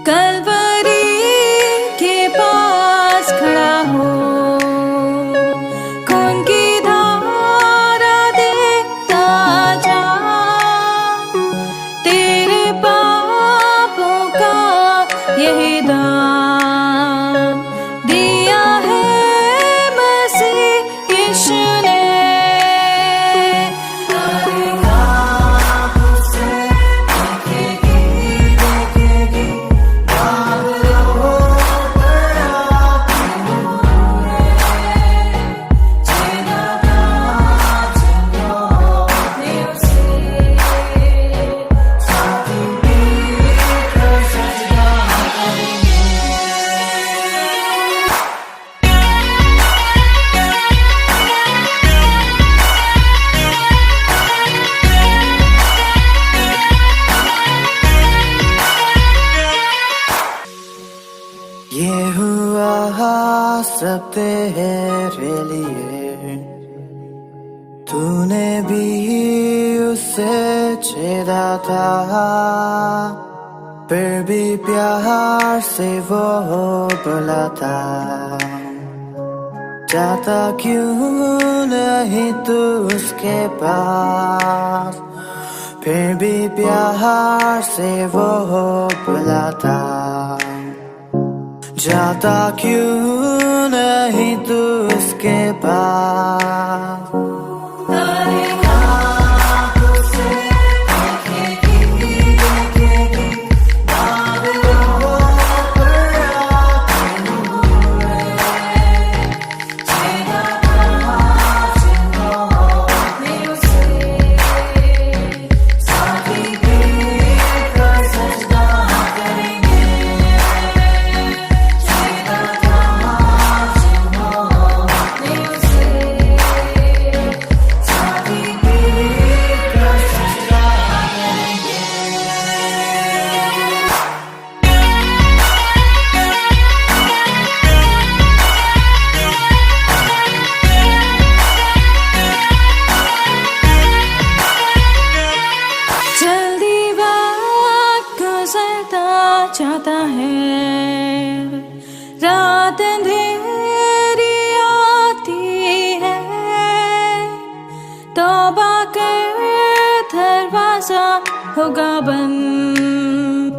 कलवरी के पास खड़ा हो, खून की धारा देखता जा, तेरे पापों का यही दाम दिया है मसीह यीशु ने। ये हुआ सब तेरे लिए, तूने भी उसे छेड़ा था, फिर भी प्यार से वो बुलाता, जाता क्यों नहीं तू उसके पास, फिर भी प्यार से वो बुलाता, जाता क्यों नहीं तू उसके पास। चाहता है, रात अंधेरी आती है, तौबा कर दरवाजा होगा बंद,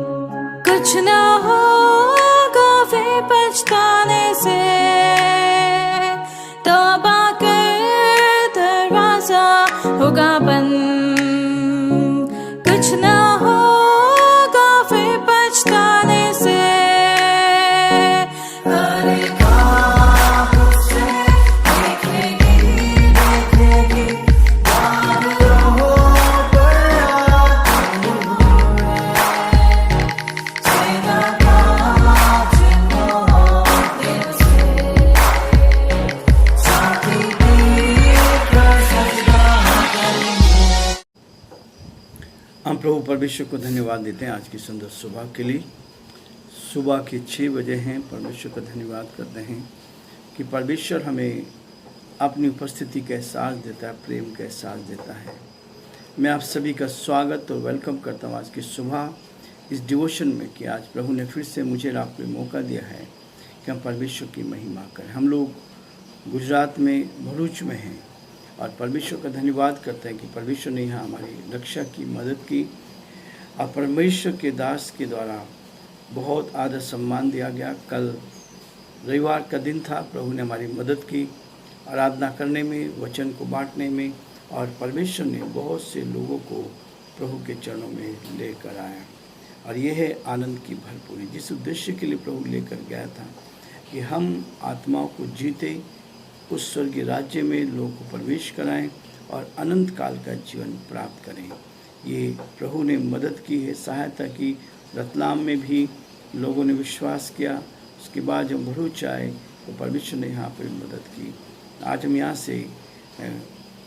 कुछ ना होगा वे पछताने से, तौबा कर दरवाजा होगा बंद, कुछ ना होगा फिर पछताने से। हम प्रभु परमेश्वर को धन्यवाद देते हैं आज की सुंदर सुबह के लिए। सुबह के 6 बजे हैं। परमेश्वर को धन्यवाद करते हैं कि परमेश्वर हमें अपनी उपस्थिति का एहसास देता है, प्रेम का एहसास देता है। मैं आप सभी का स्वागत और वेलकम करता हूँ आज की सुबह इस डिवोशन में कि आज प्रभु ने फिर से मुझे और आपको मौका दिया है कि हम परमेश्वर की महिमा करें। हम लोग गुजरात में भरूच में हैं और परमेश्वर का धन्यवाद करते हैं कि परमेश्वर ने यहाँ हमारी रक्षा की, मदद की और परमेश्वर के दास के द्वारा बहुत आदर सम्मान दिया गया। कल रविवार का दिन था, प्रभु ने हमारी मदद की आराधना करने में, वचन को बांटने में, और परमेश्वर ने बहुत से लोगों को प्रभु के चरणों में लेकर आया। और यह है आनंद की भरपूरी, जिस उद्देश्य के लिए प्रभु लेकर गया था कि हम आत्माओं को जीते, उस स्वर्गीय राज्य में लोगों को प्रवेश कराएं और अनंत काल का जीवन प्राप्त करें। ये प्रभु ने मदद की है, सहायता की। रतलाम में भी लोगों ने विश्वास किया। उसके बाद जब भरूच आए तो परमेश्वर ने यहाँ पर मदद की। आज हम यहाँ से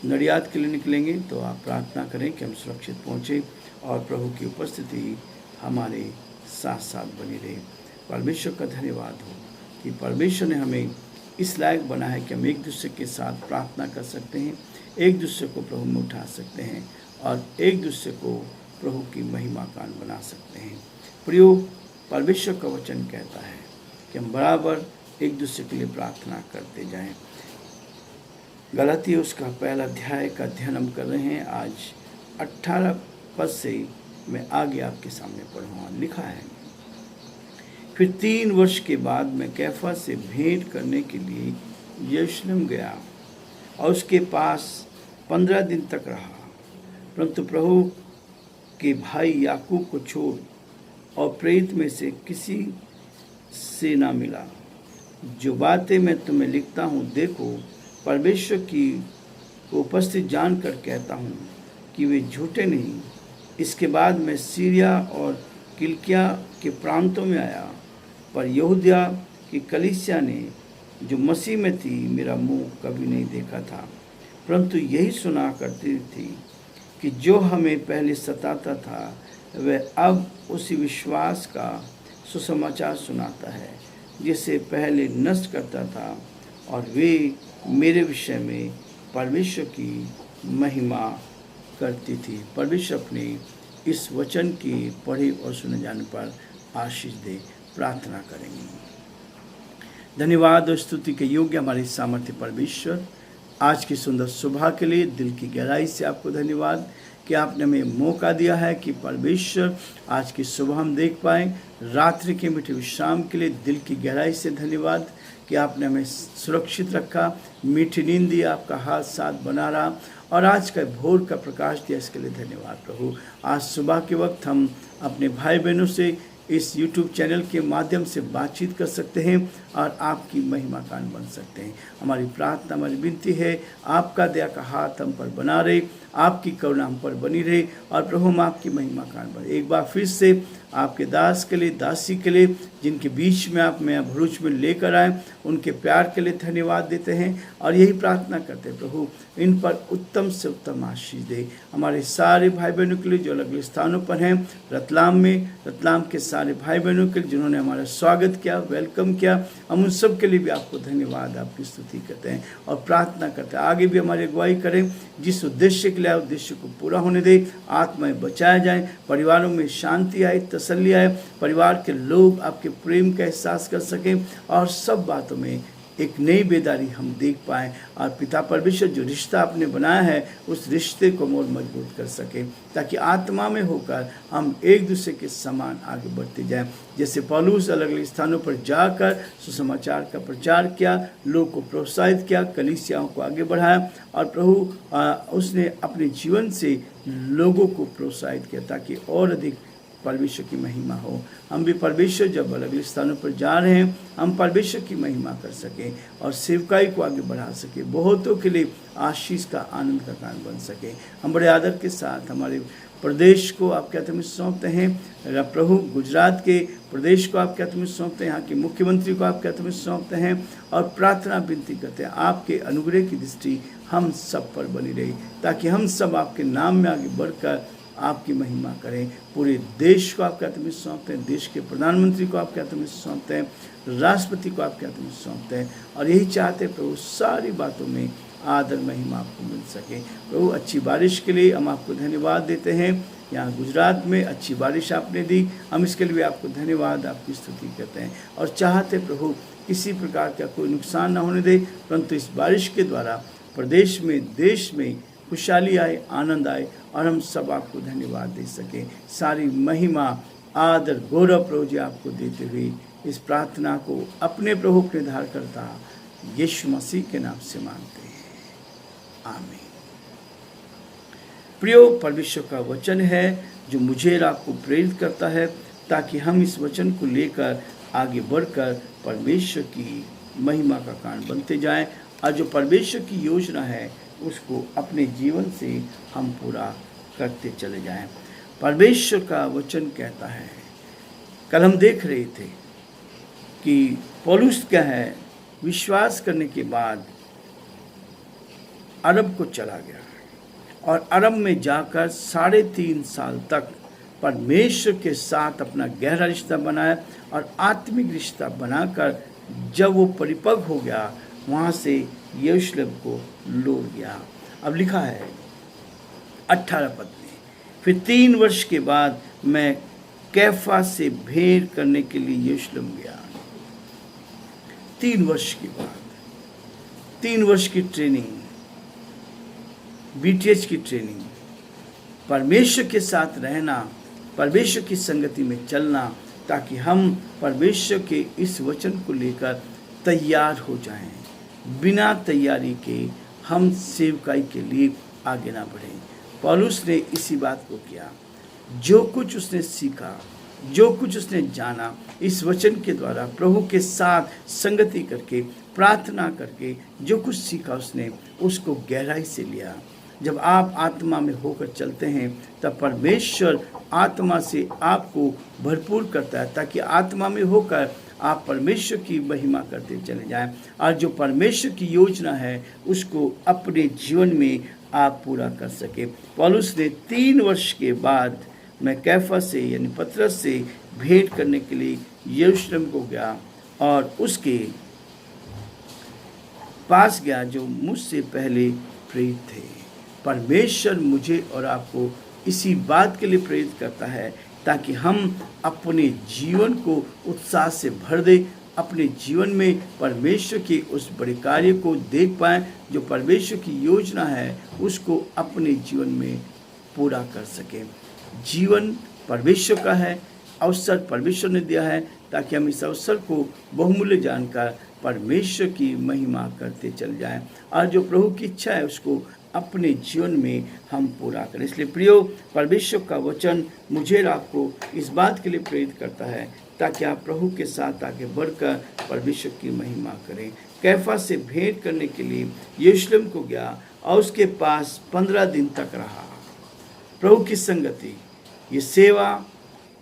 नडियाद के लिए निकलेंगे, तो आप प्रार्थना करें कि हम सुरक्षित पहुँचें और प्रभु की उपस्थिति हमारे साथ साथ बनी रहे। परमेश्वर का धन्यवाद हो कि परमेश्वर ने हमें इस लायक बना है कि हम एक दूसरे के साथ प्रार्थना कर सकते हैं, एक दूसरे को प्रभु में उठा सकते हैं और एक दूसरे को प्रभु की महिमा का बना सकते हैं। प्रियो, परमेश्वर का वचन कहता है कि हम बराबर एक दूसरे के लिए प्रार्थना करते जाएं। गलातियों उसका पहला अध्याय का अध्ययन हम कर रहे हैं। आज 18 पद से मैं आगे आपके सामने पढ़ूँगा। लिखा है, फिर 3 वर्ष के बाद मैं कैफा से भेंट करने के लिए यरूशलेम गया और उसके पास 15 दिन तक रहा, परंतु प्रभु के भाई याकूब को छोड़ और प्रेरित में से किसी से ना मिला। जो बातें मैं तुम्हें लिखता हूँ, देखो परमेश्वर की उपस्थित जानकर कहता हूँ कि वे झूठे नहीं। इसके बाद मैं सीरिया और किलिकिया के प्रांतों में आया, पर यहूदिया की कलीसिया ने जो मसीह में थी मेरा मुंह कभी नहीं देखा था, परंतु यही सुना करती थी कि जो हमें पहले सताता था वह अब उसी विश्वास का सुसमाचार सुनाता है जिसे पहले नष्ट करता था, और वे मेरे विषय में परमेश्वर की महिमा करती थी। परमेश्वर अपने इस वचन की पढ़े और सुने जाने पर आशीष दे। प्रार्थना करेंगे। धन्यवाद और स्तुति के योग्य हमारे सामर्थ्य परमेश्वर, आज की सुंदर सुबह के लिए दिल की गहराई से आपको धन्यवाद कि आपने हमें मौका दिया है कि परमेश्वर आज की सुबह हम देख पाएँ। रात्रि के मीठे विश्राम के लिए दिल की गहराई से धन्यवाद कि आपने हमें सुरक्षित रखा, मीठी नींद दी, आपका हाथ साथ बना रहा और आज का भोर का प्रकाश दिया, इसके लिए धन्यवाद प्रभु। आज सुबह के वक्त हम अपने भाई बहनों से इस YouTube चैनल के माध्यम से बातचीत कर सकते हैं और आपकी महिमा कान बन सकते हैं। हमारी प्रार्थना, हमारी विनती है, आपका दया का हाथ हम पर बना रहे, आपकी करुणा हम पर बनी रहे और प्रभु हम आपकी महिमा कान बने। एक बार फिर से आपके दास के लिए, दासी के लिए, जिनके बीच में आप मैं भरूच में लेकर आए, उनके प्यार के लिए धन्यवाद देते हैं और यही प्रार्थना करते हैं प्रभु इन पर उत्तम से उत्तम आशीष दे। हमारे सारे भाई बहनों के लिए जो अलग अलग स्थानों पर हैं, रतलाम में, रतलाम के सारे भाई बहनों के लिए जिन्होंने हमारा स्वागत किया, वेलकम किया, हम उन सब के लिए भी आपको धन्यवाद, आपकी स्तुति करते हैं और प्रार्थना करते हैं आगे भी हमारी अगुवाई करें। जिस उद्देश्य के लिए आए उद्देश्य को पूरा होने दे, आत्माएं बचाया जाए, परिवारों में शांति आए, तसल्ली आए, परिवार के लोग आपके प्रेम का एहसास कर सकें और सब बातों में एक नई बेदारी हम देख पाएँ और पिता परमेश्वर जो रिश्ता आपने बनाया है उस रिश्ते को और मजबूत कर सके, ताकि आत्मा में होकर हम एक दूसरे के समान आगे बढ़ते जाएं। जैसे पौलुस अलग अलग स्थानों पर जाकर सुसमाचार का प्रचार किया, लोग को प्रोत्साहित किया, कलीसियाओं को आगे बढ़ाया और प्रभु उसने अपने जीवन से लोगों को प्रोत्साहित किया ताकि और अधिक परमेश्वर की महिमा हो। हम भी परमेश्वर जब अलग अलग स्थानों पर जा रहे हैं, हम परमेश्वर की महिमा कर सकें और सेवकाई को आगे बढ़ा सकें, बहुतों के लिए आशीष का, आनंद का कारण बन सके। हम बड़े आदर के साथ हमारे प्रदेश को आपके हाथ में सौंपते हैं। प्रभु गुजरात के प्रदेश को आपके हाथ में सौंपते हैं, यहाँ के मुख्यमंत्री को आपके हाथ में सौंपते हैं और प्रार्थना विनती करते हैं आपके अनुग्रह की दृष्टि हम सब पर बनी रही, ताकि हम सब आपके नाम में आगे बढ़कर आपकी महिमा करें। पूरे देश को आपके हाथ में सौंपते हैं, देश के प्रधानमंत्री को आपके हाथ में सौंपते हैं, राष्ट्रपति को आपके हाथ में सौंपते हैं और यही चाहते हैं प्रभु सारी बातों में आदर महिमा आपको मिल सके। प्रभु अच्छी बारिश के लिए हम आपको धन्यवाद देते हैं। यहाँ गुजरात में अच्छी बारिश आपने दी, हम इसके लिए आपको धन्यवाद, आपकी स्तुति करते हैं और चाहते प्रभु किसी प्रकार का कोई नुकसान ना होने दे, परंतु इस बारिश के द्वारा प्रदेश में, देश में खुशहाली आए, आनंद आए और हम सब आपको धन्यवाद दे सके। सारी महिमा, आदर, गौरव प्रभु जी आपको देते हुए इस प्रार्थना को अपने प्रभु के धार करता यीशु मसीह के नाम से मांगते हैं, आमीन। प्रियो, परमेश्वर का वचन है जो मुझे और आपको प्रेरित करता है ताकि हम इस वचन को लेकर आगे बढ़कर परमेश्वर की महिमा का कारण बनते जाएं और जो परमेश्वर की योजना है उसको अपने जीवन से हम पूरा करते चले जाएं। परमेश्वर का वचन कहता है, कल हम देख रहे थे कि पौलुस क्या है, विश्वास करने के बाद अरब को चला गया और अरब में जाकर 3.5 साल तक परमेश्वर के साथ अपना गहरा रिश्ता बनाया और आत्मिक रिश्ता बनाकर जब वो परिपक्व हो गया वहाँ से यरूशलेम को लौट गया। अब लिखा है 18 पद में, फिर 3 वर्ष के बाद मैं कैफा से भेंट करने के लिए यरूशलेम गया। 3 वर्ष के बाद, 3 वर्ष की ट्रेनिंग, बीटीएच की ट्रेनिंग, परमेश्वर के साथ रहना, परमेश्वर की संगति में चलना, ताकि हम परमेश्वर के इस वचन को लेकर तैयार हो जाएं। बिना तैयारी के हम सेवकाई के लिए आगे ना बढ़ें। पौलुस ने इसी बात को किया। जो कुछ उसने सीखा, जो कुछ उसने जाना, इस वचन के द्वारा प्रभु के साथ संगति करके, प्रार्थना करके जो कुछ सीखा उसने, उसको गहराई से लिया। जब आप आत्मा में होकर चलते हैं तब परमेश्वर आत्मा से आपको भरपूर करता है, ताकि आत्मा में होकर आप परमेश्वर की महिमा करते चले जाएं और जो परमेश्वर की योजना है उसको अपने जीवन में आप पूरा कर सके। पौलुस ने 3 वर्ष के बाद मैं कैफा से यानी पतरस से भेंट करने के लिए यरूशलेम को गया और उसके पास गया जो मुझसे पहले प्रेरित थे। परमेश्वर मुझे और आपको इसी बात के लिए प्रेरित करता है ताकि हम अपने जीवन को उत्साह से भर दें, अपने जीवन में परमेश्वर के उस बड़े कार्य को देख पाएं, जो परमेश्वर की योजना है उसको अपने जीवन में पूरा कर सकें। जीवन परमेश्वर का है, अवसर परमेश्वर ने दिया है, ताकि हम इस अवसर को बहुमूल्य जानकर परमेश्वर की महिमा करते चल जाएं और जो प्रभु की इच्छा है उसको अपने जीवन में हम पूरा करें। इसलिए प्रियो, परमेश्वर का वचन मुझे और आपको इस बात के लिए प्रेरित करता है ताकि आप प्रभु के साथ आगे बढ़कर परमेश्वर की महिमा करें। कैफा से भेंट करने के लिए यरूशलेम को गया और उसके पास 15 दिन तक रहा। प्रभु की संगति, ये सेवा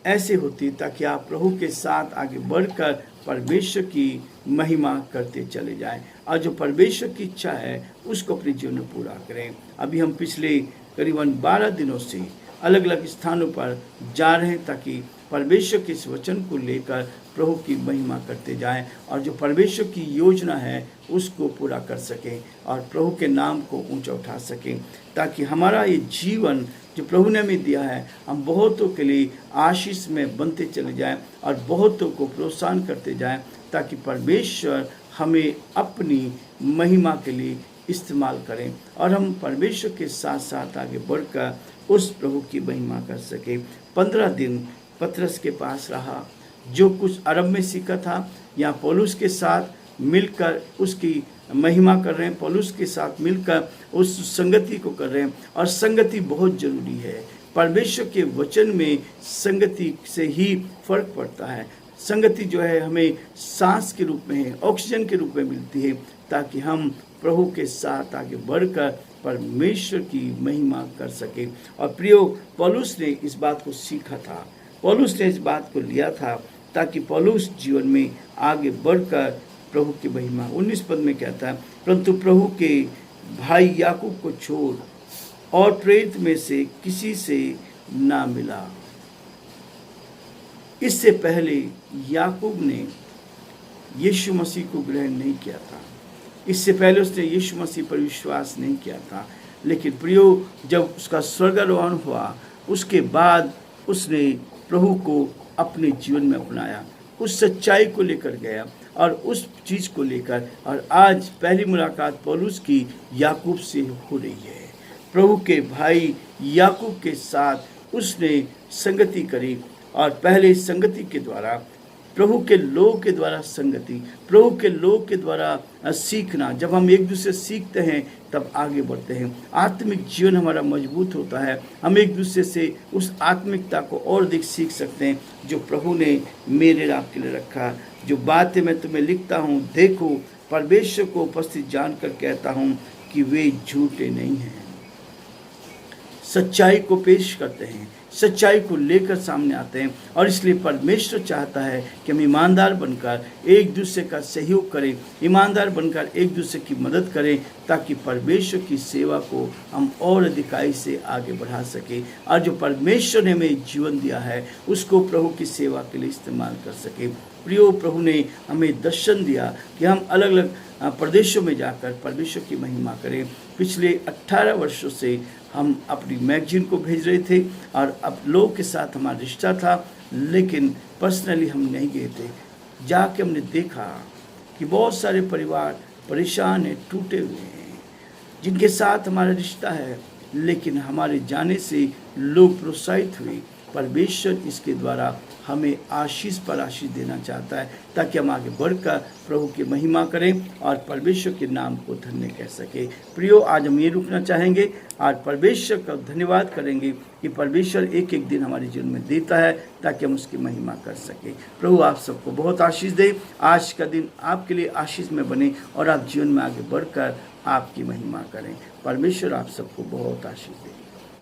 ऐसे होती ताकि आप प्रभु के साथ आगे बढ़कर परमेश्वर की महिमा करते चले जाएं और जो परमेश्वर की इच्छा है उसको अपने जीवन में पूरा करें। अभी हम पिछले करीबन 12 दिनों से अलग अलग स्थानों पर जा रहे हैं ताकि परमेश्वर के इस वचन को लेकर प्रभु की महिमा करते जाएं और जो परमेश्वर की योजना है उसको पूरा कर सकें और प्रभु के नाम को ऊंचा उठा सकें, ताकि हमारा ये जीवन जो प्रभु ने हमें दिया है हम बहुतों के लिए आशीष में बनते चले जाएं और बहुतों को प्रोत्साहन करते जाएं, ताकि परमेश्वर हमें अपनी महिमा के लिए इस्तेमाल करें और हम परमेश्वर के साथ साथ आगे बढ़कर उस प्रभु की महिमा कर सके। 15 दिन पतरस के पास रहा, जो कुछ अरब में सीखा था यहाँ पौलुस के साथ मिलकर उसकी महिमा कर रहे हैं, पौलुस के साथ मिलकर उस संगति को कर रहे हैं और संगति बहुत जरूरी है। परमेश्वर के वचन में संगति से ही फर्क पड़ता है। संगति जो है हमें सांस के रूप में है, ऑक्सीजन के रूप में मिलती है, ताकि हम प्रभु के साथ आगे बढ़कर परमेश्वर की महिमा कर सके। और प्रियो, पौलुस ने इस बात को सीखा था, पौलुस ने इस बात को लिया था ताकि पौलुस जीवन में आगे बढ़कर प्रभु की महिमा। 19 पद में कहता है, परंतु प्रभु के भाई याकूब को छोड़ और प्रेरित में से किसी से ना मिला। इससे पहले याकूब ने यीशु मसीह को ग्रहण नहीं किया था, इससे पहले उसने यीशु मसीह पर विश्वास नहीं किया था। लेकिन प्रियो, जब उसका स्वर्गारोहण हुआ उसके बाद उसने प्रभु को अपने जीवन में अपनाया, उस सच्चाई को लेकर गया और उस चीज़ को लेकर, और आज पहली मुलाकात पौलुस की याकूब से हो रही है। प्रभु के भाई याकूब के साथ उसने संगति करी और पहले संगति के द्वारा, प्रभु के लोग के द्वारा संगति, प्रभु के लोग के द्वारा सीखना। जब हम एक दूसरे सीखते हैं तब आगे बढ़ते हैं, आत्मिक जीवन हमारा मजबूत होता है। हम एक दूसरे से उस आत्मिकता को और अधिक सीख सकते हैं जो प्रभु ने मेरे आपके लिए रखा। जो बातें मैं तुम्हें लिखता हूँ, देखो परमेश्वर को उपस्थित जानकर कहता हूँ कि वे झूठे नहीं हैं। सच्चाई को पेश करते हैं, सच्चाई को लेकर सामने आते हैं और इसलिए परमेश्वर चाहता है कि हम ईमानदार बनकर एक दूसरे का सहयोग करें, ईमानदार बनकर एक दूसरे की मदद करें, ताकि परमेश्वर की सेवा को हम और अधिकाई से आगे बढ़ा सकें और जो परमेश्वर ने हमें जीवन दिया है उसको प्रभु की सेवा के लिए इस्तेमाल कर सकें। प्रियो, प्रभु ने हमें दर्शन दिया कि हम अलग अलग प्रदेशों में जाकर परमेश्वर की महिमा करें। पिछले 18 वर्षों से हम अपनी मैगजीन को भेज रहे थे और अब लोगों के साथ हमारा रिश्ता था, लेकिन पर्सनली हम नहीं गए थे। जाके हमने देखा कि बहुत सारे परिवार परेशान हैं, टूटे हुए हैं, जिनके साथ हमारा रिश्ता है, लेकिन हमारे जाने से लोग प्रोत्साहित हुए। परमेश्वर इसके द्वारा हमें आशीष पर आशीष देना चाहता है, ताकि हम आगे बढ़कर प्रभु की महिमा करें और परमेश्वर के नाम को धन्य कह सके। प्रियो, आज हम ये रुकना चाहेंगे, आज परमेश्वर का धन्यवाद करेंगे कि परमेश्वर एक एक दिन हमारे जीवन में देता है, ताकि हम उसकी महिमा कर सके। प्रभु आप सबको बहुत आशीष दे। आज का दिन आपके लिए आशीष में बने और आप जीवन में आगे बढ़कर आपकी महिमा करें। परमेश्वर आप सबको बहुत आशीष दे।